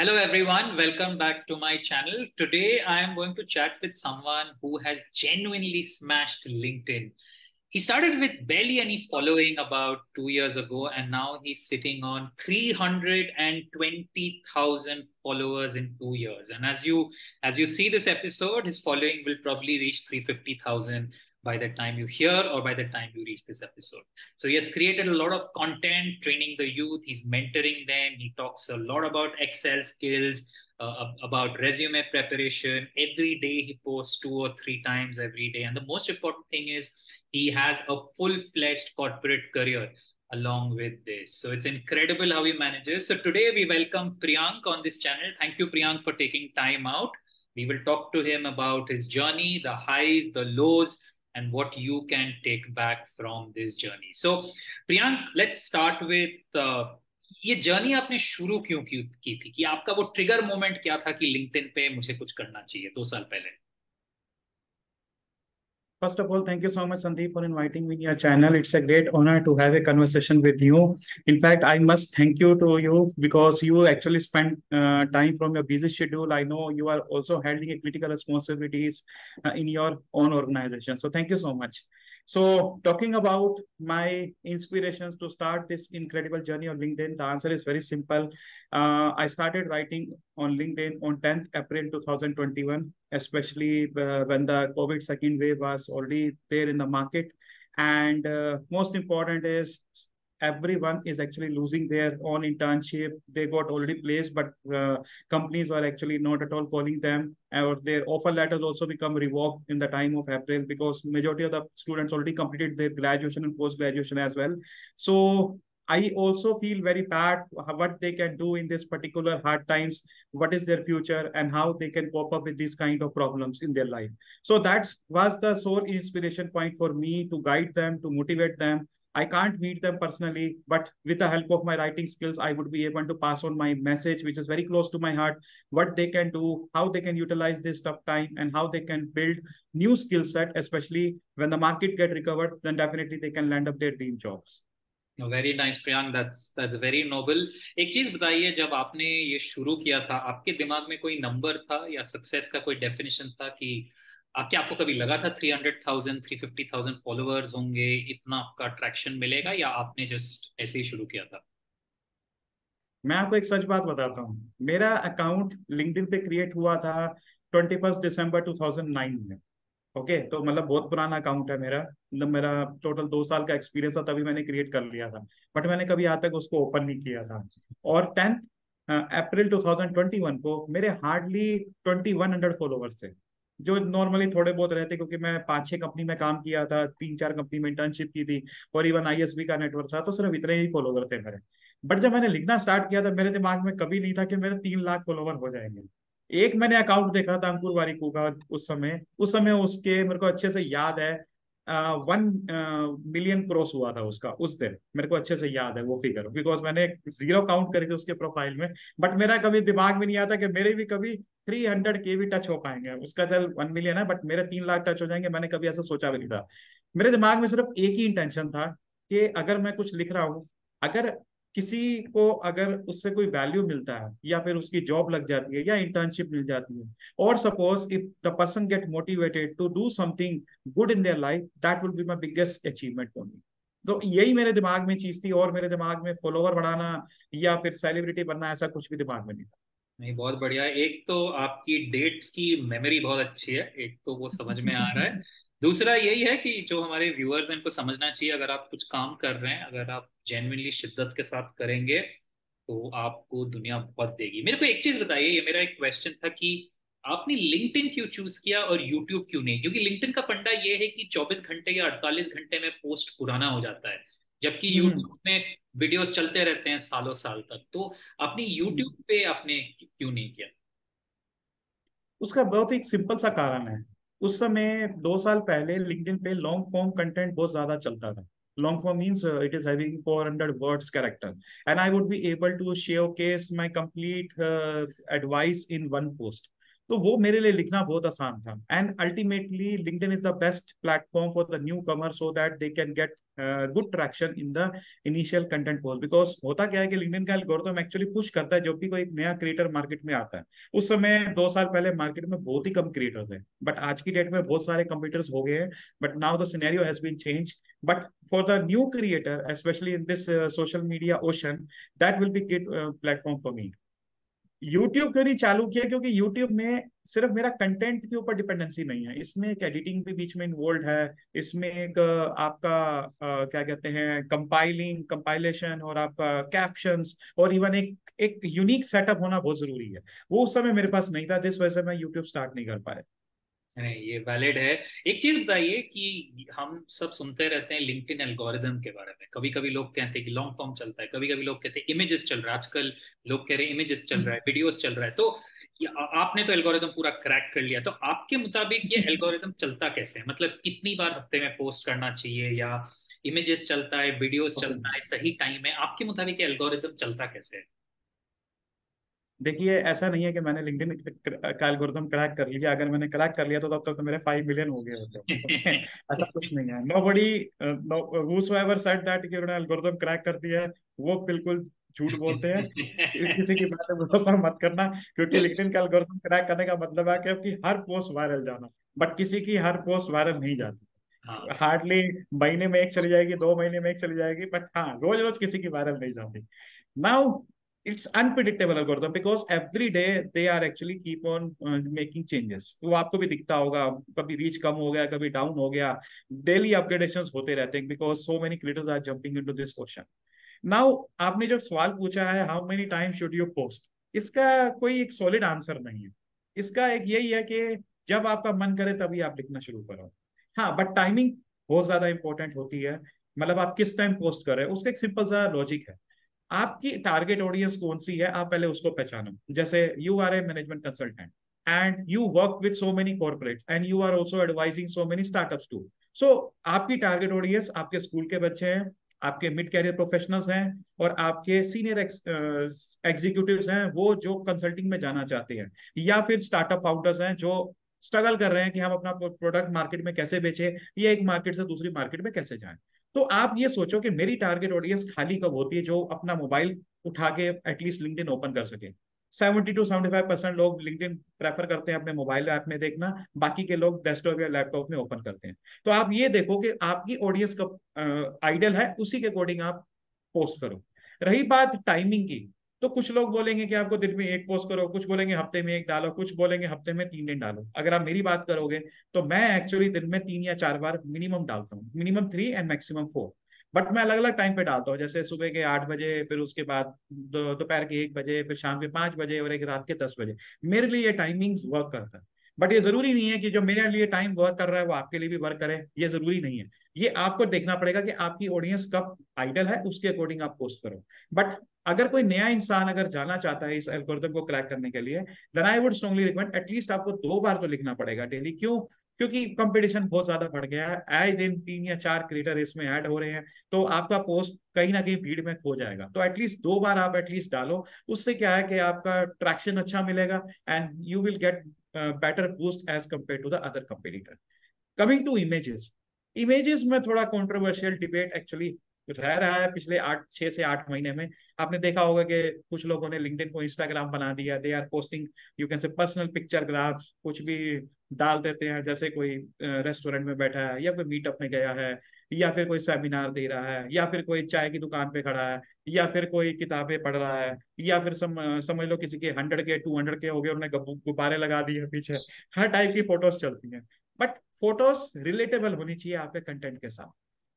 Hello everyone, welcome back to my channel. Today I am going to chat with someone who has genuinely smashed LinkedIn. He started with barely any following about 2 years ago, and now he's sitting on 320,000 followers in 2 years. And as you see this episode, his following will probably reach 350,000 by the time you hear or by the time you reach this episode. So he has created a lot of content training the youth. He's mentoring them. He talks a lot about Excel skills, about resume preparation. Every day he posts 2 or 3 times every day. And the most important thing is he has a full-fledged corporate career along with this. So it's incredible how he manages. So today we welcome Priyank on this channel. Thank you, Priyank, for taking time out. We will talk to him about his journey, the highs, the lows, and what you can take back from this journey. So, Priyank, let's start with ये journey आपने शुरू क्यों की थी कि आपका वो trigger moment क्या था कि लिंक्डइन पे मुझे कुछ करना चाहिए 2 साल पहले? First of all, thank you so much, Sandeep, for inviting me to your channel. It's a great honor to have a conversation with you. In fact, I must thank you to you because you actually spent time from your busy schedule. I know you are also handling a critical responsibilities in your own organization. So thank you so much. So talking about my inspirations to start this incredible journey on LinkedIn, the answer is very simple. I started writing on LinkedIn on 10th April 2021, especially when the COVID second wave was already there in the market. And most important is everyone is actually losing their own internship. They got already placed, but companies were actually not at all calling them, or their offer letters also become revoked in the time of April because majority of the students already completed their graduation and post-graduation as well. So I also feel very bad what they can do in this particular hard times, what is their future and how they can cope up with these kind of problems in their life. So that was the sole inspiration point for me to guide them, to motivate them. I can't meet them personally, but with the help of my writing skills, I would be able to pass on my message, which is very close to my heart, what they can do, how they can utilize this tough time, and how they can build new skill set, especially when the market get recovered, then definitely they can land up their dream jobs. Very nice Priyank, that's very noble. एक चीज बताइए, जब आपने ये शुरू किया था आपके दिमाग में कोई नंबर था या सक्सेस का कोई डेफिनेशन था कि क्या आपको कभी लगा था 300,000 350,000 फॉलोअर्स होंगे, इतना आपका ट्रैक्शन मिलेगा, या आपने जस्ट ऐसे ही शुरू किया था? मैं आपको एक सच बात बताता हूँ. मेरा अकाउंट लिंक्डइन पे क्रिएट हुआ था 21 दिसंबर 2009 में. ओके, तो मतलब बहुत पुराना अकाउंट है मेरा. मतलब मेरा टोटल 2 साल का एक्सपीरियंस था, तभी मैंने क्रिएट कर लिया था. बट मैंने कभी आज तक उसको ओपन नहीं किया था. और 10 अप्रैल 2021 को मेरे हार्डली 2100 फॉलोवर्स थे, जो नॉर्मली थोड़े बहुत रहते, क्योंकि मैं 5-6 कंपनी में काम किया था, 3-4 कंपनी में इंटर्नशिप की थी, और इवन आईएसबी का नेटवर्क था, तो सिर्फ इतने ही फॉलोवर थे मेरे. बट जब मैंने लिखना स्टार्ट किया था, मेरे दिमाग में कभी नहीं था कि मेरे 3 लाख फॉलोवर हो जाएंगे. एक मैंने अकाउंट देखा था अंकुर वारिकू का. उस समय उसके मेरे को अच्छे से याद है 1 मिलियन क्रॉस हुआ था उसका उस दिन. मेरे को अच्छे से याद है वो फिगर, बिकॉज मैंने 0 काउंट करी थी उसके प्रोफाइल में. बट मेरा कभी दिमाग में नहीं आता कि मेरे भी कभी 300K भी टच हो पाएंगे. उसका चल 1 मिलियन है, बट मेरे 3 लाख टच हो जाएंगे, मैंने कभी ऐसा सोचा भी नहीं था. मेरे दिमाग में सिर्फ एक ही इंटेंशन था कि अगर मैं कुछ लिख रहा हूँ, अगर किसी को अगर उससे कोई वैल्यू मिलता है, या फिर उसकी जॉब लग जाती है, या इंटर्नशिप मिल जाती है, और suppose if the person get motivated to do something good in their life, that will be my biggest achievement for me. तो यही मेरे दिमाग में चीज थी, और मेरे दिमाग में फॉलोवर बढ़ाना या फिर सेलिब्रिटी बनना ऐसा कुछ भी दिमाग में नहीं था. नहीं, बहुत बढ़िया. एक तो आपकी डेट्स की मेमोरी बहुत अच्छी है, एक तो वो समझ में आ रहा है. दूसरा यही है कि जो हमारे व्यूअर्स हैं उनको समझना चाहिए, अगर आप कुछ काम कर रहे हैं, अगर आप जेन्युइनली शिद्दत के साथ करेंगे तो आपको दुनिया बहुत देगी. मेरे को एक चीज बताइए, ये मेरा एक क्वेश्चन था कि आपने लिंक्डइन क्यों चूज किया और यूट्यूब क्यों नहीं? क्योंकि लिंक्डइन का फंडा ये है कि 24 घंटे या 48 घंटे में पोस्ट पुराना हो जाता है, जबकि हम्म. यूट्यूब में वीडियोस चलते रहते हैं सालों साल तक. तो आपने यूट्यूब पे आपने क्यों नहीं किया? उसका बहुत ही सिंपल सा कारण है. उस समय 2 साल पहले लिंक्डइन पे लॉन्ग फॉर्म कंटेंट बहुत ज्यादा चलता था. Long form means it is having 400 words character, and I would be able to showcase my complete advice in one post. तो वो मेरे लिए लिखना बहुत आसान था. And ultimately LinkedIn is the best platform for the newcomer, so that they can get good traction in the initial content post. Because होता क्या है कि लिंक्डइन का एल्गोरिथम एक्चुअली पुश करता है जब भी कोई नया क्रिएटर मार्केट में आता है। उस समय 2 साल पहले मार्केट में बहुत ही कम क्रिएटर थे, बट आज की डेट में बहुत सारे कंप्यूटर्स हो गए हैं। But now the scenario has been change. But for the new creator specially in this social media ocean, that will be good platform for me. YouTube क्यों नहीं चालू किया? क्योंकि यूट्यूब में सिर्फ मेरा कंटेंट के ऊपर डिपेंडेंसी नहीं है, इसमें एक एडिटिंग भी बीच में इन्वॉल्व है। इसमें एक आपका क्या कहते हैं, कंपाइलिंग, कंपाइलेशन, और आपका कैप्शंस, और इवन एक एक यूनिक सेटअप होना बहुत जरूरी है। वो उस समय मेरे पास नहीं था, जिस वजह से मैं यूट्यूब स्टार्ट नहीं कर पाया। नहीं, ये वैलिड है। एक चीज बताइए कि हम सब सुनते रहते हैं लिंक्डइन एल्गोरिदम के बारे में। कभी कभी लोग कहते हैं कि लॉन्ग फॉर्म चलता है, कभी कभी लोग कहते हैं इमेजेस चल रहा है। आजकल लोग कह रहे हैं इमेजेस चल रहा है, वीडियोस चल रहा है। तो आपने तो एल्गोरिदम पूरा क्रैक कर लिया, तो आपके मुताबिक ये एल्गोरिदम चलता कैसे है? मतलब कितनी बार हफ्ते में पोस्ट करना चाहिए, या इमेजेस चलता है, वीडियोस चलता है, सही टाइम है? आपके मुताबिक ये एल्गोरिदम चलता कैसे है? देखिए, ऐसा नहीं है कि मैंने लिंक्डइन का एल्गोरिथम क्रैक कर लिया। अगर मैंने क्रैक कर लिया तो तब तक तो मेरे 5 मिलियन हो गए होते। ओके, ऐसा कुछ नहीं है। नोबडी हूसोएवर सेड दैट कि उन्होंने एल्गोरिथम क्रैक कर दिया है, वो बिल्कुल झूठ बोलते हैं। किसी की बात पे भरोसा मत करना, क्योंकि लिंक्डइन का एल्गोरिथम क्रैक करने का मतलब है कि आपकी हर पोस्ट वायरल जाना। बट किसी की हर पोस्ट वायरल नहीं जाती। हाँ। हार्डली महीने में एक चली जाएगी, 2 महीने में एक चली जाएगी, बट हाँ, रोज रोज किसी की वायरल नहीं जाती। Now it's unpredictable algorithm because every day they are actually keep on making changes। वो आपको भी दिखता होगा, कभी रीच कम हो गया, कभी डाउन हो गया। डेली अपग्रेडेशंस होते रहते हैं because so many creators are jumping into this question. Now आपने जो सवाल पूछा है, how many time should you post, इसका कोई एक सॉलिड आंसर नहीं है। इसका एक यही है कि जब आपका मन करे तभी आप लिखना शुरू करो। हाँ, बट टाइमिंग बहुत ज्यादा इंपॉर्टेंट होती है। मतलब आप किस टाइम पोस्ट कर रहे हो, उसका एक सिंपल सा लॉजिक है। आपकी टारगेट ऑडियंस कौन सी है, आप पहले उसको पहचानो। जैसे you are a management consultant and you work with so many corporates and you are also advising so many startups too. So आपकी टारगेट ऑडियंस आपके स्कूल के बच्चे हैं, आपके मिड कैरियर प्रोफेशनल्स हैं, और आपके सीनियर एग्जीक्यूटिव्स हैं, वो जो कंसल्टिंग में जाना चाहते हैं, या फिर स्टार्टअप फाउंडर्स हैं जो स्ट्रगल कर रहे हैं कि हम अपना प्रोडक्ट मार्केट में कैसे बेचें, या एक मार्केट से दूसरी मार्केट में कैसे जाएं। तो आप ये सोचो कि मेरी टारगेट ऑडियंस खाली कब होती है, जो अपना मोबाइल उठा के एटलीस्ट लिंक्डइन ओपन कर सके। 70 to 75% लोग लिंक्डइन प्रेफर करते हैं अपने मोबाइल ऐप में देखना, बाकी के लोग डेस्कटॉप या लैपटॉप में ओपन करते हैं। तो आप ये देखो कि आपकी ऑडियंस कब आइडियल है, उसी के अकॉर्डिंग आप पोस्ट करो। रही बात टाइमिंग की, तो कुछ लोग बोलेंगे कि आपको दिन में एक पोस्ट करो, कुछ बोलेंगे हफ्ते में एक डालो, कुछ बोलेंगे हफ्ते में 3 दिन डालो। अगर आप मेरी बात करोगे तो मैं एक्चुअली दिन में 3 या 4 बार मिनिमम डालता हूँ, मिनिमम 3 एंड मैक्सिमम 4। बट मैं अलग अलग टाइम पे डालता हूँ, जैसे सुबह के 8 बजे, फिर उसके बाद दोपहर के 1 बजे, फिर शाम के 5 बजे, और एक रात के 10 बजे। मेरे लिए ये टाइमिंग वर्क करता है। बट ये जरूरी नहीं है कि जो मेरे लिए टाइम वर्क कर रहा है वो आपके लिए भी वर्क करे, ये जरूरी नहीं है। ये आपको देखना पड़ेगा कि आपकी ऑडियंस कब आइडल है, उसके अकॉर्डिंग आप पोस्ट करो। बट अगर कोई नया इंसान अगर जाना चाहता है इस एल्गोरिथम को क्रैक करने के लिए, then I would strongly recommend at least आपको 2 बार तो लिखना पड़ेगा डेली। क्यों? क्योंकि कंपटीशन बहुत ज्यादा बढ़ गया है, आए दिन 3 या 4 क्रिएटर इसमें ऐड हो रहे हैं। तो आपका पोस्ट कहीं ना कहीं भीड़ में खो जाएगा। तो एटलीस्ट 2 बार आप एटलीस्ट डालो। उससे क्या है कि आपका ट्रैक्शन अच्छा मिलेगा and you will get better boost as compare to the other competitor. Coming to images, images में थोड़ा कंट्रोवर्शियल डिबेट एक्चुअली रह रहा है पिछले 6 से 8 महीने में। आपने देखा होगा कि कुछ लोगों ने लिंक्डइन को इंस्टाग्राम बना दिया। They are posting, you can say personal picture graphs, कुछ भी डाल देते हैं, जैसे कोई रेस्टोरेंट में बैठा है, या कोई मीटअप में गया है, या फिर कोई सेमिनार दे रहा है, या फिर कोई चाय की दुकान पे खड़ा है, या फिर कोई किताबें पढ़ रहा है, या फिर समझ लो किसी के 100 के 200 के हो गए, उन्होंने गुब्बारे लगा दिए पीछे। हर टाइप की फोटोज चलती हैं। बट फोटोज रिलेटेबल होनी चाहिए आपके कंटेंट के साथ।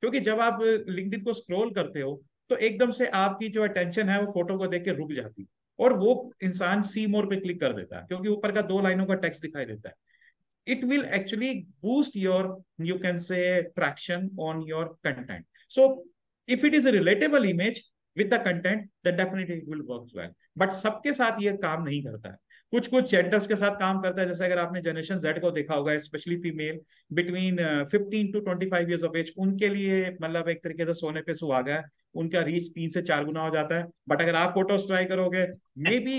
क्योंकि जब आप लिंक्डइन को स्क्रॉल करते हो तो एकदम से आपकी जो अटेंशन है वो फोटो को देख के रुक जाती है, और वो इंसान सी मोर पे क्लिक कर देता है, क्योंकि ऊपर का 2 लाइनों का टेक्स्ट दिखाई देता है। it will actually boost your, you can say, traction on your content. So if it is a relatable image with the content, then definitely it will work well. But सबके साथ ये काम नहीं करता है। कुछ कुछ जेंडर्स के साथ काम करता है। जैसे अगर आपने जनरेशन जेड को देखा होगा, specially female between 15 to 25 years of age, उनके लिए मतलब एक तरीके से सोने पे सुहागा है। उनका रीच 3 से 4 गुना हो जाता है। बट अगर आप फोटोज ट्राई करोगे, मे बी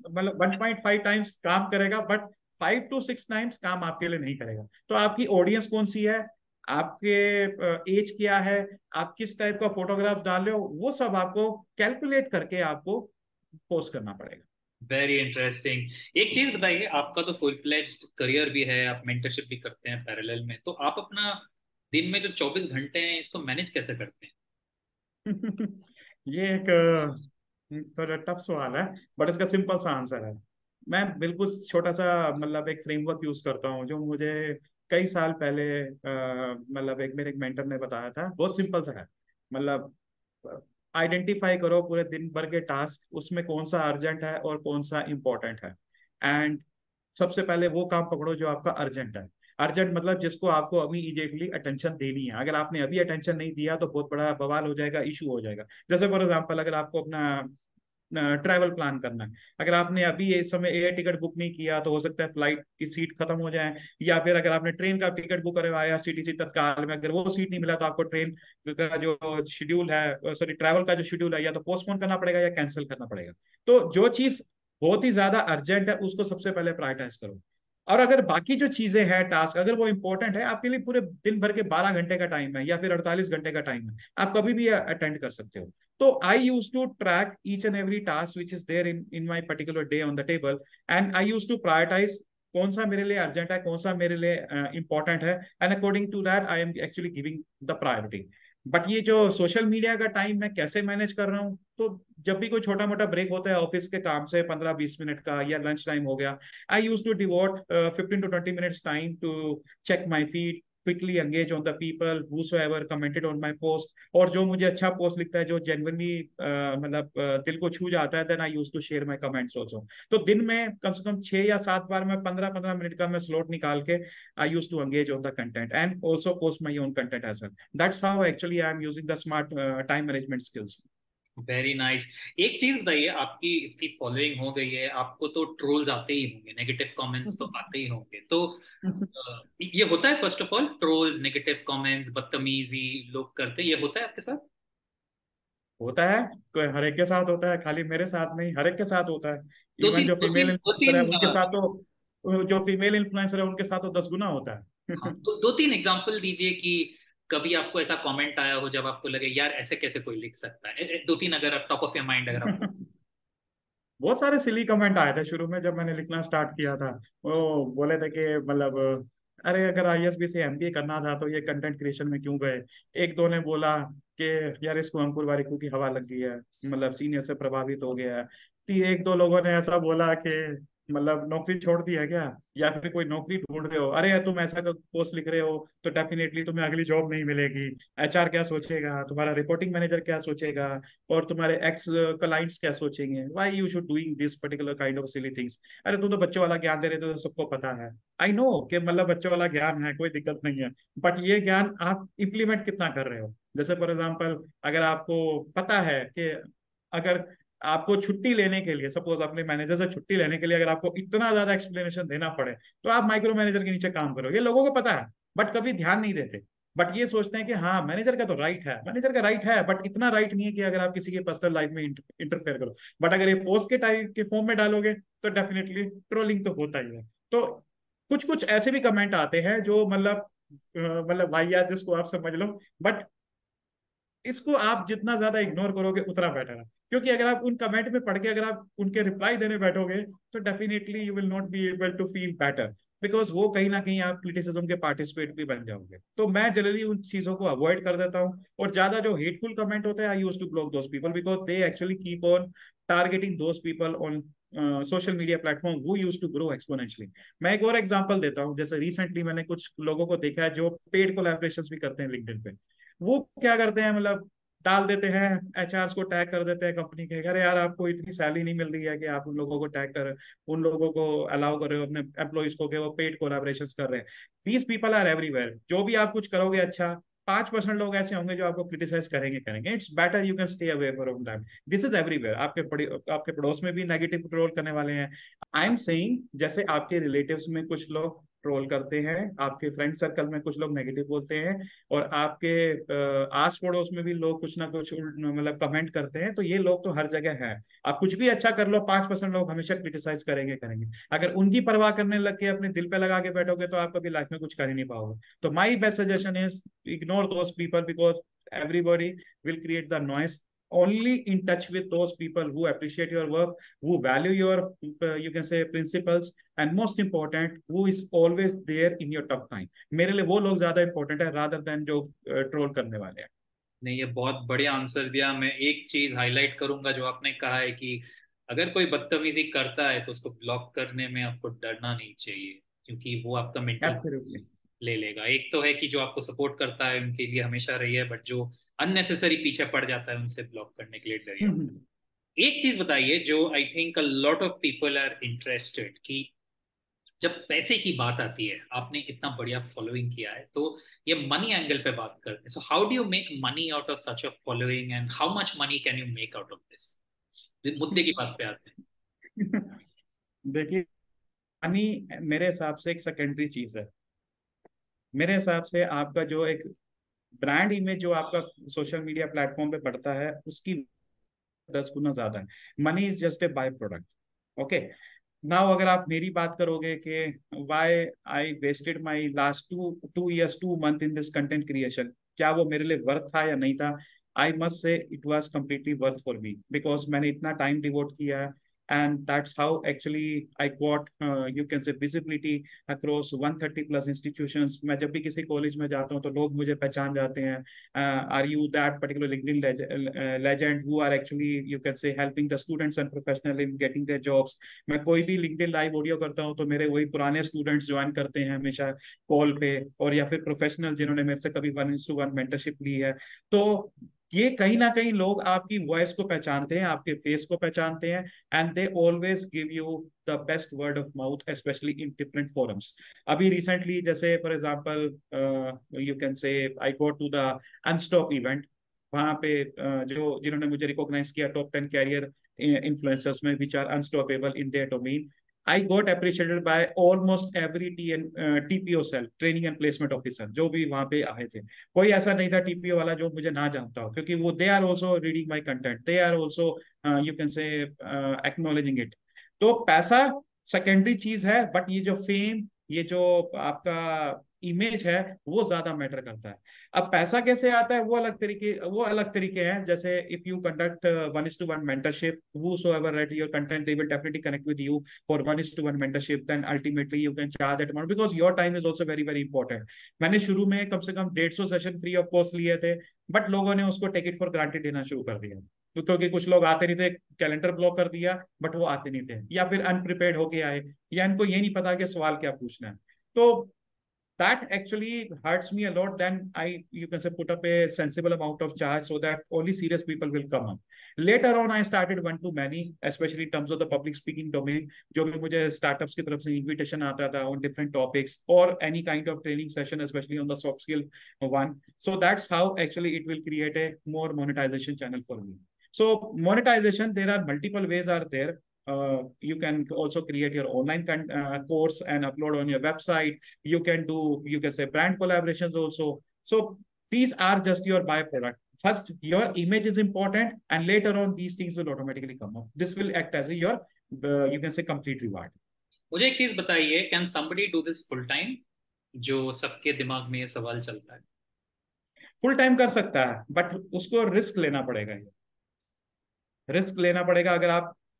मतलब 1.5 टाइम्स काम करेगा, बट 5 to 6 टाइम्स काम आपके लिए नहीं करेगा। तो आपकी ऑडियंस कौन सी है, आपके एज क्या है, आप किस टाइप का फोटोग्राफ डाल रहे हो, वो सब आपको कैलकुलेट करके आपको पोस्ट करना पड़ेगा। Very interesting. एक चीज बताइए, आपका तो फुल फ्लेज्ड करियर भी है, आप मेंटरशिप भी करते हैं पैरेलल में, तो आप अपना दिन में जो 24 घंटे हैं इसको मैनेज कैसे करते हैं? ये एक थोड़ा टफ सवाल है, बट इसका सिंपल सा आंसर है। मैं बिल्कुल छोटा सा मतलब एक फ्रेमवर्क यूज करता हूँ जो मुझे कई साल पहले मतलब एक मेरे एक मेंटर ने बताया था। बहुत सिंपल सा है, मतलब आइडेंटिफाई करो पूरे दिन भर के टास्क, उसमें कौन सा अर्जेंट है और कौन सा इंपॉर्टेंट है। एंड सबसे पहले वो काम पकड़ो जो आपका अर्जेंट है। अर्जेंट मतलब जिसको आपको अभी इमीडिएटली अटेंशन देनी है। अगर आपने अभी अटेंशन नहीं दिया तो बहुत बड़ा बवाल हो जाएगा, इशू हो जाएगा। जैसे फॉर एग्जांपल, अगर आपको अपना ट्रैवल प्लान करना है, अगर आपने अभी इस समय एयर टिकट बुक नहीं किया तो हो सकता है फ्लाइट की सीट खत्म हो जाए, या फिर अगर आपने ट्रेन का टिकट बुक करवाया सीटीसी तत्काल में, अगर वो सीट नहीं मिला तो आपको ट्रेन का जो शेड्यूल है, सॉरी ट्रैवल का जो शेड्यूल है, या तो पोस्टपोन करना पड़ेगा या कैंसिल करना पड़ेगा। तो जो चीज बहुत ही ज्यादा अर्जेंट है उसको सबसे पहले प्रायोरिटाइज करो। और अगर बाकी जो चीजें हैं टास्क, अगर वो इंपॉर्टेंट है, आपके लिए पूरे दिन भर के 12 घंटे का टाइम है या फिर 48 घंटे का टाइम है, आप कभी भी अटेंड कर सकते हो। So I used to track each and every task which is there in my particular day on the table, and I used to prioritize कौन सा मेरे लिए अर्जेंट है, कौन सा मेरे लिए इंपॉर्टेंट है, and according to that I am actually giving the priority. But ये जो सोशल मीडिया का टाइम मैं कैसे मैनेज कर रहा हूँ, तो जब भी कोई छोटा मोटा ब्रेक होता है ऑफिस के काम से 15-20 मिनट का, या लंच टाइम हो गया, I use to devote 15 to 20 minutes time to check my feed, quickly engage on the people whosoever commented on my post, और जो मुझे अच्छा पोस्ट लिखता है जो जेन्युइनली मतलब दिल को छू जाता है, then I use to share my comments also. तो दिन में कम से कम 6 या 7 बार मैं 15-15 मिनट का मैं स्लॉट निकाल के I use to engage on the content and also post my own content as well. That's how actually I am using the smart time management skills. Very nice. एक चीज बताइए, आपकी इतनी फॉलोइंग हो गई है, आपको तो ट्रोल्स आते ही होंगे, नेगेटिव कमेंट्स तो आते ही होंगे, तो ये होता है first of all, trolls, negative comments, बदतमीजी लोग करते हैं, ये होता है आपके साथ? होता है, कोई हर एक के साथ होता है, खाली मेरे साथ नहीं, हर एक के साथ होता है। दो इवन तीन जो दो फीमेल तीन दो इन्फ्लुएंसर है तीन उनके साथ तो, जो फीमेल इन्फ्लुएंसर है उनके साथ तो 10 गुना होता हाँ, है। दो तीन एग्जांपल दीजिए कि कभी आपको ऐसा कमेंट आया हो जब आपको लगे यार ऐसे कैसे कोई लिख सकता है। दो तीन अगर आप टॉप ऑफ योर माइंड अगर आप। बहुत सारे सिली कमेंट आए थे शुरू में जब मैंने लिखना स्टार्ट किया था। वो बोले थे कि मतलब अरे अगर आईएसबी से एमबीए करना था तो ये कंटेंट क्रिएशन में क्यों गए। एक दो ने बोला कि यार इसको अंकुर वारिकू की हवा लग गई है, मतलब सीनियर से प्रभावित हो गया है। एक दो लोगों ने ऐसा बोला कि मतलब नौकरी छोड़ दी है क्या, या फिर कोई नौकरी ढूंढ रहे हो, अरे तुम ऐसा पोस्ट लिख रहे हो तो डेफिनेटली तुम्हें अगली जॉब नहीं मिलेगी, एचआर क्या सोचेगा, तुम्हारा रिपोर्टिंग मैनेजर क्या सोचेगा, और तुम्हारे एक्स क्लाइंट्स क्या सोचेंगे, why you should doing this particular kind of silly things. अरे तुम तो बच्चों वाला ज्ञान दे रहे हो तो सबको पता है। आई नो कि मतलब बच्चों वाला ज्ञान है, कोई दिक्कत नहीं है, बट ये ज्ञान आप इम्प्लीमेंट कितना कर रहे हो। जैसे फॉर एग्जाम्पल, अगर आपको पता है कि अगर आपको छुट्टी लेने के लिए, सपोज अपने मैनेजर से छुट्टी लेने के लिए अगर आपको इतना ज्यादा एक्सप्लेनेशन देना पड़े, तो आप माइक्रो मैनेजर के नीचे काम करो। ये लोगों को पता है बट कभी ध्यान नहीं देते। बट ये सोचते हैं कि हाँ मैनेजर का तो राइट है, मैनेजर का राइट है, बट इतना राइट नहीं है कि अगर आप किसी के पर्सनल लाइफ में इंटरफेयर करो। बट अगर ये पोस्ट के टाइप के फॉर्म में डालोगे तो डेफिनेटली ट्रोलिंग तो होता ही है। तो कुछ कुछ ऐसे भी कमेंट आते हैं जो मतलब मतलब वाहियात, जिसको आप समझ लो, बट इसको आप जितना ज्यादा इग्नोर करोगे उतना बेटर है। क्योंकि अगर आप उन कमेंट में पढ़ के अगर आप उनके रिप्लाई देने बैठोगे तो definitely you will not be able to feel better, because वो कहीं ना कहीं आप क्रिटिसिज्म के पार्टिसिपेट भी बन जाओगे। तो मैं जनरली उन चीजों को अवॉइड कर देता हूँ, और ज्यादा जो हेटफुल कमेंट होते हैं I use to block those people, because they actually keep on targeting those people on social media platform who use to grow exponentially. मैं एक और एग्जांपल देता हूँ, जैसे रिसेंटली मैंने कुछ लोगों को देखा है जो पेड कोलैबोरेशंस भी करते हैं लिंक्डइन पे। वो क्या करते हैं, मतलब डाल देते हैं, एचआर को टैग कर देते हैं कंपनी के, अरे यार आपको इतनी सैलरी नहीं मिल रही है कि आप उन लोगों को टैग कर, उन लोगों को अलाउ कर रहे हो अपने एम्प्लॉइज को कि वो पेड कोलैबोरेशंस कर रहे हैं। These people are everywhere. जो भी आप कुछ करोगे अच्छा, 5% लोग ऐसे होंगे जो आपको क्रिटिसाइज करेंगे करेंगे। It's better you can stay away from that. This is everywhere. आपके पड़ोस में भी नेगेटिव ट्रोल करने वाले हैं। आई एम सेइंग जैसे आपके रिलेटिव्स में कुछ लोग ट्रोल करते हैं, आपके फ्रेंड सर्कल में कुछ लोग नेगेटिव बोलते हैं, और आपके आस पड़ोस में भी लोग कुछ ना कुछ मतलब कमेंट करते हैं। तो ये लोग तो हर जगह है। आप कुछ भी अच्छा कर लो, 5% लोग हमेशा क्रिटिसाइज करेंगे करेंगे। अगर उनकी परवाह करने लग के अपने दिल पे लगा के बैठोगे तो आप कभी लाइफ में कुछ कर ही नहीं पाओगे। तो my best suggestion is ignore those people, because everybody will create the noise. Only in touch with those people who appreciate your work, who value your you can say principles, and most important, who is always there in your tough time. मेरे लिए वो लोग ज्यादा important है rather than जो troll करने वाले हैं। नहीं, ये बहुत बढ़िया आंसर दिया। मैं एक चीज हाईलाइट करूंगा जो आपने कहा है कि अगर कोई बदतमीजी करता है तो उसको ब्लॉक करने में आपको डरना नहीं चाहिए, क्योंकि वो आपका मेंटल एब्सोल्युटली। ले लेगा। एक तो है कि जो आपको सपोर्ट करता है उनके लिए हमेशा रहिए, बट जो अननेसेसरी पीछे पड़ जाता है उनसे ब्लॉक करने के लिए डरिए। एक चीज बताइए जो I think a lot of people are interested, कि जब पैसे की बात आती है, आपने इतना बढ़िया फॉलोइंग किया है, तो ये मनी एंगल पे बात करते हैं। So how do you make money out of such a following, and how much money can you make out of this? मुद्दे की बात पे आते हैं। देखिए, मनी मेरे हिसाब से एक सेकेंडरी चीज है। मेरे हिसाब से आपका जो एक ब्रांड इमेज जो आपका सोशल मीडिया प्लेटफॉर्म पे बढ़ता है, उसकी 10 गुना ज्यादा है। Money is just a by product. Okay. Now अगर आप मेरी बात करोगे कि why I wasted my last two two years 2 month in this content creation, क्या वो मेरे लिए वर्थ था या नहीं था? I must say it was completely worth for me, because मैंने इतना टाइम डिवोट किया है। And that's how actually I got you can say visibility across 130+ institutions. मैं जब भी किसी कॉलेज में जाता हूँ तो लोग मुझे पहचान जाते हैं। Are you that particular LinkedIn legend who are actually, you can say, helping the students and professional in getting their jobs? मैं कोई भी LinkedIn लाइव ऑडियो करता हूँ तो मेरे वही पुराने स्टूडेंट्स ज्वाइन करते हैं हमेशा कॉल पे, और या फिर प्रोफेशनल जिन्होंने मेरे से कभी 1:1 मेंटरशिप ली है। तो ये कहीं ना कहीं लोग आपकी वॉइस को पहचानते हैं, आपके फेस को पहचानते हैं, and they always give you the best word of mouth, specially in different forums. अभी रिसेंटली जैसे for example you can say I go to the Unstop event. वहां पे जो जिन्होंने मुझे रिकॉग्नाइज किया टॉप 10 कैरियर इन्फ्लुएंसर्स में which are unstoppable in their domain, I got appreciated by almost every TPO cell, training and placement officer, जो भी वहां पे आए थे। कोई ऐसा नहीं था टीपीओ वाला जो मुझे ना जानता हो, क्योंकि वो they are also reading my content, they are also you can say acknowledging it. तो पैसा सेकेंडरी चीज है, बट ये जो फेम, ये जो आपका इमेज है, वो ज्यादा मैटर करता है। अब पैसा कैसे आता है वो अलग तरीके हैं। जैसे if you conduct 1:1 mentorship, whosoever read your content, they will definitely connect with you for 1:1 mentorship, then ultimately you can charge that amount because your time is also very very important. मैंने शुरू में कम से कम 150 session free of cost लिए थे, but लोगों ने उसको take it for granted देना शुरू कर दिया। तो क्योंकि कुछ लोग आते नहीं थे, कैलेंडर ब्लॉक कर दिया, बट वो आते नहीं थे, या फिर अनप्रिपेयर्ड होके आए, या इनको ये नहीं पता कि सवाल क्या पूछना है। तो that actually hurts me a lot. Then I, you can say, put up a sensible amount of charge so that only serious people will come up. Later on I started one to many, especially in terms of the public speaking domain, जो भी मुझे startups की तरफ से invitation आता था on different topics or any kind of training session, especially on the soft skill one. So that's how actually it will create a more monetization channel for me. So monetization, there are multiple ways are there. You can also create your online course and upload on your website. You can do, you can say, brand collaborations also. So these are just your byproduct. First your image is important, and later on these things will automatically come up. This will act as your you can say complete reward. मुझे एक चीज बताइए, can somebody do this full time? जो सबके दिमाग में ये सवाल चलता है। फुल टाइम कर सकता है, बट उसको रिस्क लेना पड़ेगा। रिस्क लेना पड़ेगा।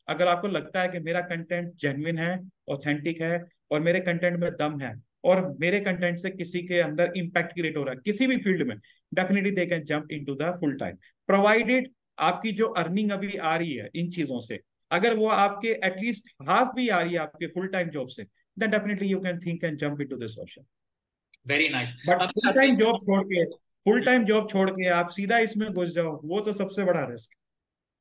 अगर आपको लगता है कि मेरा कंटेंट जेन्युइन है, ऑथेंटिक है, और मेरे कंटेंट में दम है, और मेरे कंटेंट से किसी के अंदर इम्पैक्ट क्रिएट हो रहा है किसी भी फील्ड में, definitely they can jump into the full time, provided आपकी जो अर्निंग अभी आ रही है इन चीजों से, अगर वो आपके एटलीस्ट हाफ भी आ रही है आपके फुल टाइम जॉब से, then definitely you can think and jump into this option. Very nice. But अब फुल टाइम जॉब छोड़ के आप सीधा इसमें घुस जाओ, वो तो सबसे बड़ा रिस्क।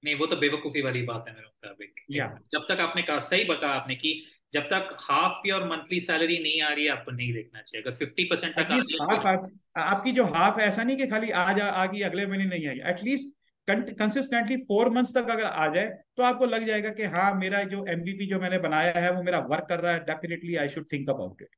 नहीं, वो तो बेवकूफी वाली बात है मेरे मुताबिक। या जब तक आपने कहा, सही बताया आपने, कि जब तक हाफ योर मंथली सैलरी नहीं आ रही है आपको नहीं देखना चाहिए। अगर 50% तक आ एटलीस्ट रही है हाफ आपकी जो हाफ है, ऐसा नहीं कि खाली आज आ गई अगले महीने नहीं आई, एटलीस्ट कंसिस्टेंटली 4 मंथ्स तक अगर आ जाए तो आपको लग जाएगा कि हाँ, मेरा जो एमवीपी जो मैंने बनाया है वो मेरा वर्क कर रहा है, definitely I should think about it.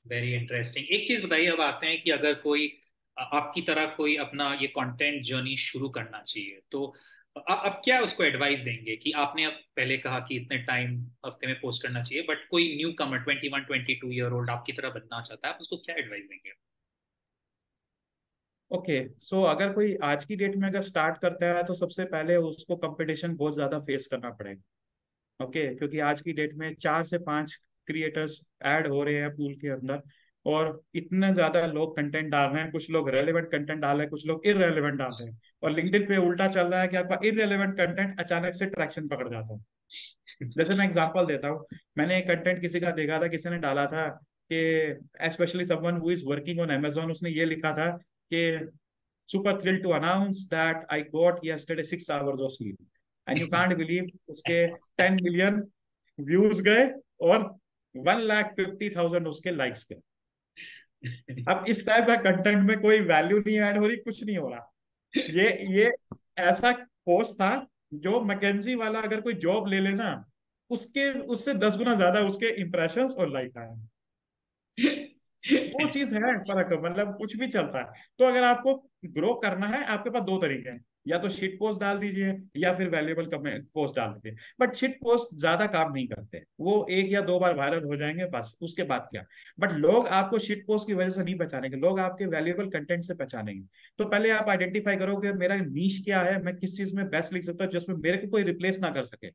Very interesting. एक चीज बताइए, अब आते हैं कि अगर कोई आपकी तरह कोई अपना ये कंटेंट जर्नी शुरू करना चाहिए, तो अब क्या उसको एडवाइस देंगे कि आपने अब पहले कहा कि इतने टाइम हफ्ते में पोस्ट करना चाहिए, बट कोई न्यू कमर 21-22 ईयर ओल्ड आपकी तरह बनना चाहता है, आप उसको क्या एडवाइस देंगे? ओके, सो अगर कोई आज की डेट में अगर स्टार्ट करता है तो सबसे पहले उसको कंपटीशन बहुत ज्यादा फेस करना पड़ेगा। ओके, क्योंकि आज की डेट में 4 से 5 क्रिएटर्स ऐड हो रहे हैं पूल के अंदर, और इतने ज्यादा लोग कंटेंट डाल रहे हैं। कुछ लोग रेलेवेंट कंटेंट डाल रहे हैं, कुछ लोग इररेलेवेंट डाल रहे हैं। और लिंक्डइन पे उल्टा चल रहा है कि आपका इररेलेवेंट कंटेंट अचानक से ट्रैक्शन पकड़ जाता है। जैसे मैं एग्जांपल देता हूँ, मैंने एक कंटेंट किसी का देखा था, किसी ने डाला था कि specially someone who is working on Amazon, उसने ये लिखा था कि super thrilled to announce that I got yesterday 6 hours of sleep. And you can't believe उसके 10 मिलियन व्यूज गए और 1,50,000 उसके लाइक्स गए। अब इस टाइप का कंटेंट में कोई वैल्यू नहीं ऐड हो रही, कुछ नहीं हो रहा। ये ऐसा पोस्ट था जो मैकेंजी वाला अगर कोई जॉब ले लेना, उसके उससे 10 गुना ज्यादा उसके इंप्रेशंस और लाइक आए। वो चीज है फर्क, मतलब कुछ भी चलता है। तो अगर आपको ग्रो करना है, आपके पास दो तरीके हैं, या तो शिट पोस्ट डाल दीजिए या फिर वैल्यूएबल पोस्ट डाल दीजिए। बट शिट पोस्ट ज्यादा काम नहीं करते, वो 1 या 2 बार वायरल हो जाएंगे बस, उसके बाद क्या। बट लोग आपको शिट पोस्ट की वजह से नहीं पहचानेंगे, लोग आपके वैल्यूएबल कंटेंट से पहचानेंगे। तो पहले आप आइडेंटिफाई करो कि मेरा नीश क्या है, मैं किस चीज में बेस्ट लिख सकता हूँ जिसमें मेरे को कोई रिप्लेस ना कर सके।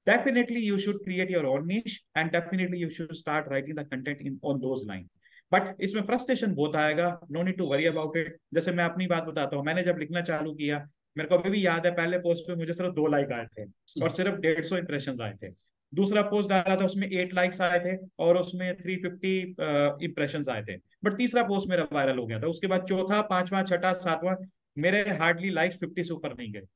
Definitely you should create your own niche, and definitely you should start writing the content in on those lines. But इसमें फ्रस्ट्रेशन बहुत आएगा, no need to worry about it. जैसे मैं अपनी बात बताता हूँ, मैंने जब लिखना चालू किया, मेरे को अभी भी याद है, पहले पोस्ट पे मुझे सिर्फ 2 लाइक आए थे और सिर्फ 150 इंप्रेशन आए थे। दूसरा पोस्ट डाला था, उसमें 8 लाइक्स आए थे और उसमें 350 इंप्रेशन आए थे। बट तीसरा पोस्ट मेरा वायरल हो गया था। उसके बाद चौथा, पांचवा, छठा, सातवां, मेरे हार्डली लाइक्स 50 से ऊपर नहीं गए।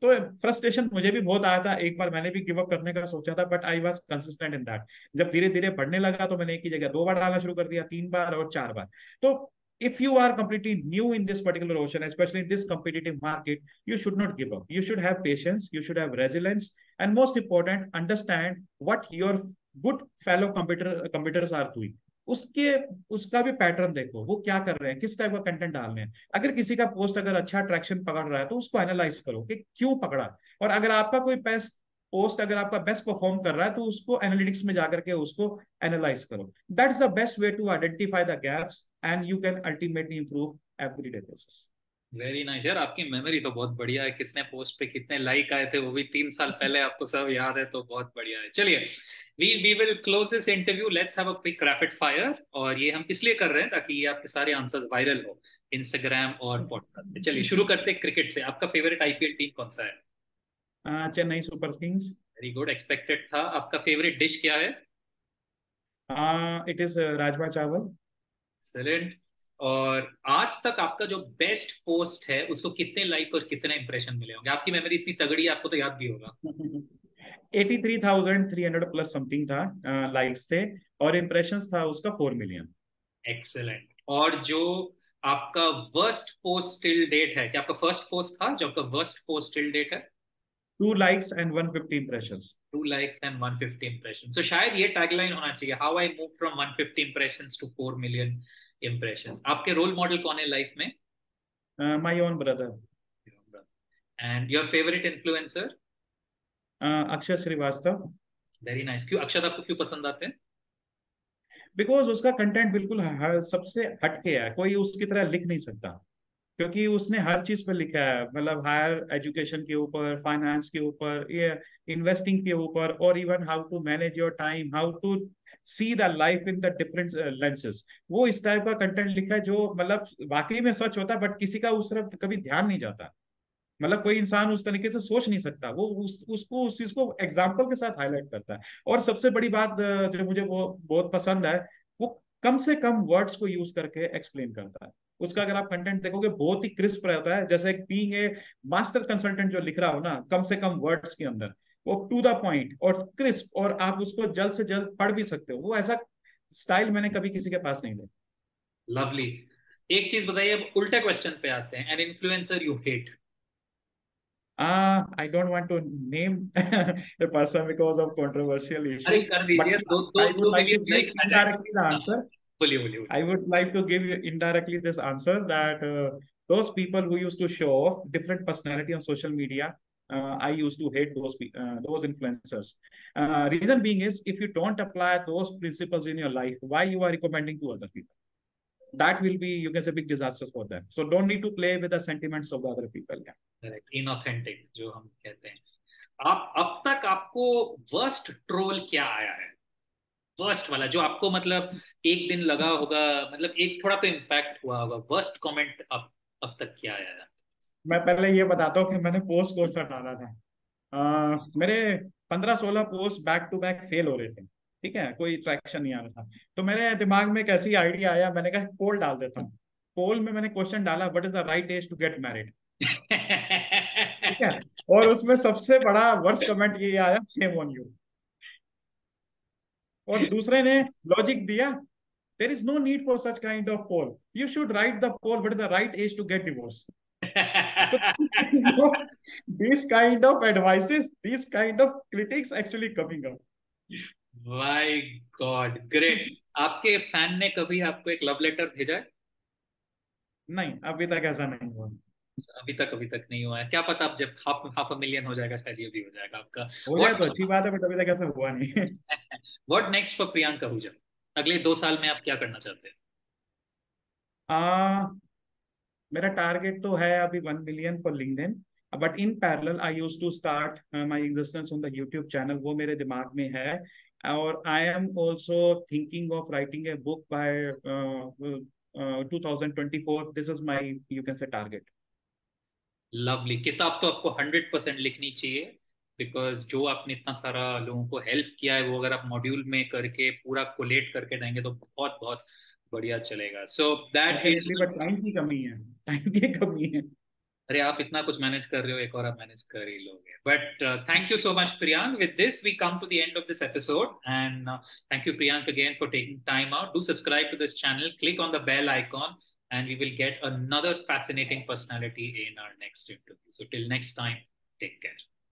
तो फ्रस्ट्रेशन मुझे भी बहुत आया था, एक बार मैंने भी गिव अप करने का सोचा था, but I was consistent in that. जब धीरे धीरे बढ़ने लगा तो मैंने एक ही जगह 2 बार डालना शुरू कर दिया, 3 बार और 4 बार। तो if you are completely new in this particular ocean, especially in this competitive market, you should not give up. You should have patience, you should have resilience, and most important, understand what your good fellow competitors are doing. उसके उसका भी pattern देखो, वो क्या कर रहे हैं, किस टाइप का कंटेंट डाल रहे हैं। अगर किसी का पोस्ट अगर अच्छा ट्रैक्शन पकड़ रहा है तो उसको एनालाइज करो कि क्यों पकड़ा। और अगर आपका कोई बेस्ट पोस्ट, अगर आपका बेस्ट परफॉर्म कर रहा है, तो उसको एनालिटिक्स में जाकर के उसको एनालाइज करो। That's the best way to identify the gaps and you can ultimately improve everyday basis. Very nice यार, आपकी मेमोरी तो बहुत बढ़िया है। कितने पोस्ट पे कितने लाइक आए थे, वो भी 3 साल पहले, आपको सब याद है, तो बहुत बढ़िया है। चलिए, we will close this interview, let's have a quick rapid fire. और ये हम इसलिए कर रहे हैं ताकि ये आपके सारे आंसर्स वायरल हो इंस्टाग्राम और पॉडकास्ट पे। चलिए शुरू करते हैं क्रिकेट से। आपका फेवरेट आईपीएल टीम कौन सा है? Chennai super Kings. Very good, expected था। आपका फेवरेट डिश क्या है? इट इज राजमा चावल। एक्सेलेंट। और आज तक आपका जो बेस्ट पोस्ट है उसको कितने लाइक और कितने इंप्रेशन मिले होंगे? आपकी मेमोरी इतनी तगड़ी है, आपको तो याद भी होगा। 83,300 प्लस समथिंग था, लाइक्स थे, और इम्प्रेशन था उसका 4 मिलियन। एक्सेलेंट। और जो आपका वर्स्ट पोस्ट टिल डेट है, क्या आपका फर्स्ट पोस्ट था जो आपका वर्स्ट पोस्ट टिल डेट है? 2 likes and 150 impressions. 2 likes and 150 impressions। so शायद ये टैगलाइन होना चाहिए, how I move from 150 impressions to 4 million impressions। आपके रोल मॉडल कौन है लाइफ में? My own brother. And your favourite influencer? Akshay Srivastava. Very nice. क्यों अक्षत आपको क्यों पसंद आते हैं? बिकॉज उसका कंटेंट बिल्कुल सबसे हटके है, कोई उसकी तरह लिख नहीं सकता। क्योंकि उसने हर चीज पर लिखा है, मतलब हायर एजुकेशन के ऊपर, फाइनेंस के ऊपर, ये इन्वेस्टिंग के ऊपर, और even how to manage your time, how to see the life in the different lenses. वो इस टाइप का कंटेंट लिखा है जो मतलब वाकई में सच होता है, बट किसी का उस तरफ कभी ध्यान नहीं जाता। मतलब कोई इंसान उस तरीके से सोच नहीं सकता, वो उसको उस चीज को एग्जाम्पल के साथ हाईलाइट करता है। और सबसे बड़ी बात जो मुझे वो बहुत पसंद है, वो कम से कम वर्ड्स को यूज करके एक्सप्लेन करता है। उसका अगर आप कंटेंट देखोगे बहुत ही क्रिस्प रहता है, जैसे बीइंग ए मास्टर कंसल्टेंट जो लिख रहा हो ना, कम से कम वर्ड्स के अंदर, वो टू द पॉइंट और क्रिस्प, और आप उसको जल्द से जल्द पढ़ भी सकते हो। वो ऐसा स्टाइल मैंने कभी किसी के पास नहीं देखा। लवली। एक चीज बताइए, अब उल्टे क्वेश्चन पे आते हैं। An influencer you hate? I don't want to name a person because of controversial अरे issues, कर but दीजिए, yeah, दो दो I would दो like to million give likes आ indirectly the जाएंगे। answer. बोलिए बोलिए I would like to give you indirectly this answer that those people who used to show off different personality on social media, I used to hate those influencers. Reason being is if you don't apply those principles in your life, why you are recommending to other people? That will be, you can say, big disasters for them. So don't need to play with the sentiments of the other people. Yeah. Correct, inauthentic जो हम कहते हैं। आप अब तक आपको worst troll क्या आया है? वर्स्ट वाला जो आपको मतलब एक दिन लगा होगा, मतलब एक थोड़ा तो इम्पैक्ट हुआ होगा। वर्स्ट कमेंट अब तक क्या आया है? मैं पहले ये बताता हूँ कि मैंने पोस्ट कौन सा डाला था। मेरे 15-16 post back to back fail हो रहे थे। ठीक है, कोई ट्रैक्शन नहीं आ रहा था। तो मेरे दिमाग में एक ऐसी आइडिया आया, मैंने कहा पोल डाल देता हूँ। पोल में मैंने क्वेश्चन डाला, what is the right age to get married. ठीक है, और उसमें सबसे बड़ा वर्स्ट कमेंट ये आया, शेम ऑन यू। और दूसरे ने लॉजिक दिया, there is no need for such kind of poll, you should write the poll what is the right age to get divorce. So these kind of advices, these kind of critics actually coming up. My God, great. आपके fan ने कभी आपको एक love letter भेजा है? नहीं, अभी तक ऐसा नहीं हुआ। अभी तक नहीं हुआ है। क्या पता, आप जब हाफ अ मिलियन हो जाएगा शायद ये भी हो जाएगा आपका। हो जाए तो अच्छी बात है, बट अभी तक ऐसा हुआ नहीं। What next for Priyank Ahuja? अगले 2 साल में आप क्या करना चाहते हैं? आ, मेरा टारगेट तो है अभी 1 million for LinkedIn, but in parallel I used to start my existence on the YouTube channel, वो मेरे दिमाग में है। और I am also thinking of writing a book by 2024। This is my, you can say, target. Lovely. किताब तो आपको 100% लिखनी चाहिए, बिकॉज जो आपने इतना सारा लोगों को हेल्प किया है वो अगर आप मॉड्यूल में करके पूरा कोलेट करके देंगे तो बहुत बहुत बढ़िया चलेगा। So that is. Definitely, but time की कमी है, टाइम की कमी है। अरे आप इतना कुछ मैनेज कर रहे हो, एक और आप मैनेज कर ही लोगे। But thank you so much Priyank. With this we come to the end of this episode and thank you Priyank again for taking time out. Do subscribe to this channel, click on the bell icon and we will get another fascinating personality in our next interview. So till next time, take care.